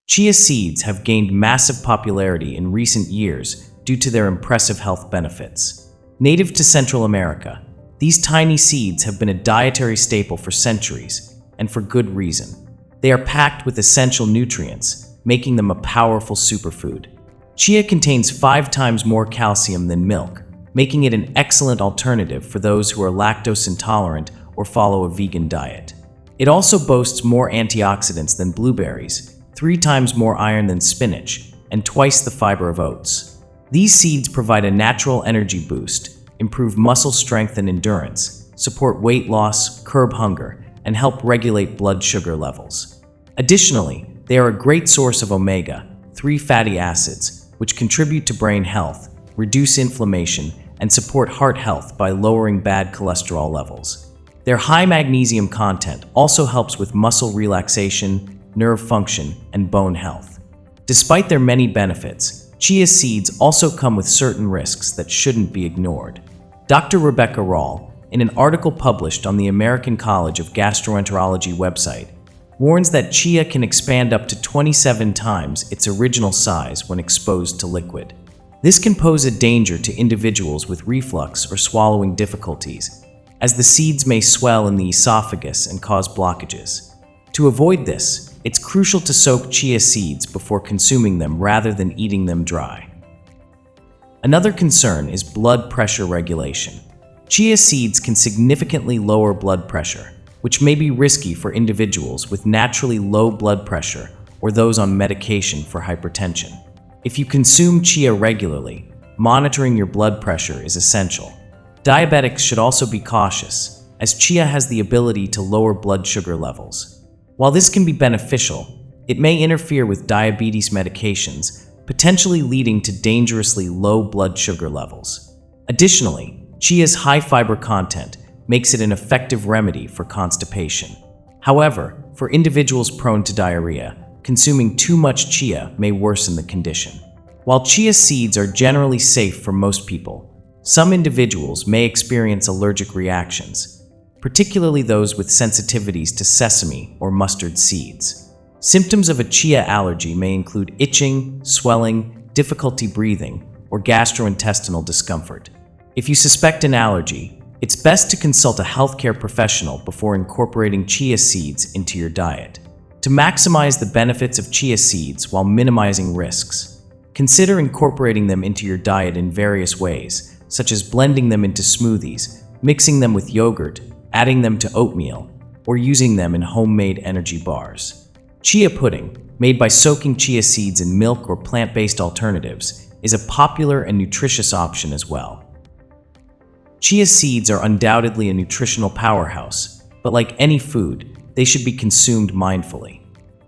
Chia seeds have gained massive popularity in recent years due to their impressive health benefits. Native to Central America, these tiny seeds have been a dietary staple for centuries, and for good reason. They are packed with essential nutrients, making them a powerful superfood. Chia contains 5 times more calcium than milk, making it an excellent alternative for those who are lactose intolerant or follow a vegan diet. It also boasts more antioxidants than blueberries, 3 times more iron than spinach, and twice the fiber of oats. These seeds provide a natural energy boost, improve muscle strength and endurance, support weight loss, curb hunger, and help regulate blood sugar levels. Additionally, they are a great source of omega-3 fatty acids, which contribute to brain health, reduce inflammation, and support heart health by lowering bad cholesterol levels. Their high magnesium content also helps with muscle relaxation, nerve function, and bone health. Despite their many benefits, chia seeds also come with certain risks that shouldn't be ignored. Dr. Rebecca Rawl, in an article published on the American College of Gastroenterology website, warns that chia can expand up to 27 times its original size when exposed to liquid. This can pose a danger to individuals with reflux or swallowing difficulties, as the seeds may swell in the esophagus and cause blockages. To avoid this, it's crucial to soak chia seeds before consuming them rather than eating them dry. Another concern is blood pressure regulation. Chia seeds can significantly lower blood pressure, which may be risky for individuals with naturally low blood pressure or those on medication for hypertension. If you consume chia regularly, monitoring your blood pressure is essential. Diabetics should also be cautious, as chia has the ability to lower blood sugar levels. While this can be beneficial, it may interfere with diabetes medications, potentially leading to dangerously low blood sugar levels. Additionally, chia's high fiber content makes it an effective remedy for constipation. However, for individuals prone to diarrhea, consuming too much chia may worsen the condition. While chia seeds are generally safe for most people, some individuals may experience allergic reactions, particularly those with sensitivities to sesame or mustard seeds. Symptoms of a chia allergy may include itching, swelling, difficulty breathing, or gastrointestinal discomfort. If you suspect an allergy, it's best to consult a healthcare professional before incorporating chia seeds into your diet. To maximize the benefits of chia seeds while minimizing risks, consider incorporating them into your diet in various ways, such as blending them into smoothies, mixing them with yogurt, adding them to oatmeal, or using them in homemade energy bars. Chia pudding, made by soaking chia seeds in milk or plant-based alternatives, is a popular and nutritious option as well. Chia seeds are undoubtedly a nutritional powerhouse, but like any food, they should be consumed mindfully.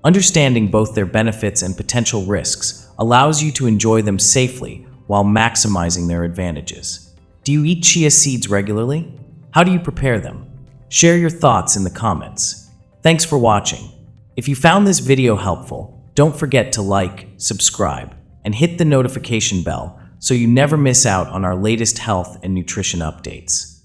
Understanding both their benefits and potential risks allows you to enjoy them safely while maximizing their advantages. Do you eat chia seeds regularly? How do you prepare them? Share your thoughts in the comments. Thanks for watching. If you found this video helpful, don't forget to like, subscribe, and hit the notification bell so you never miss out on our latest health and nutrition updates.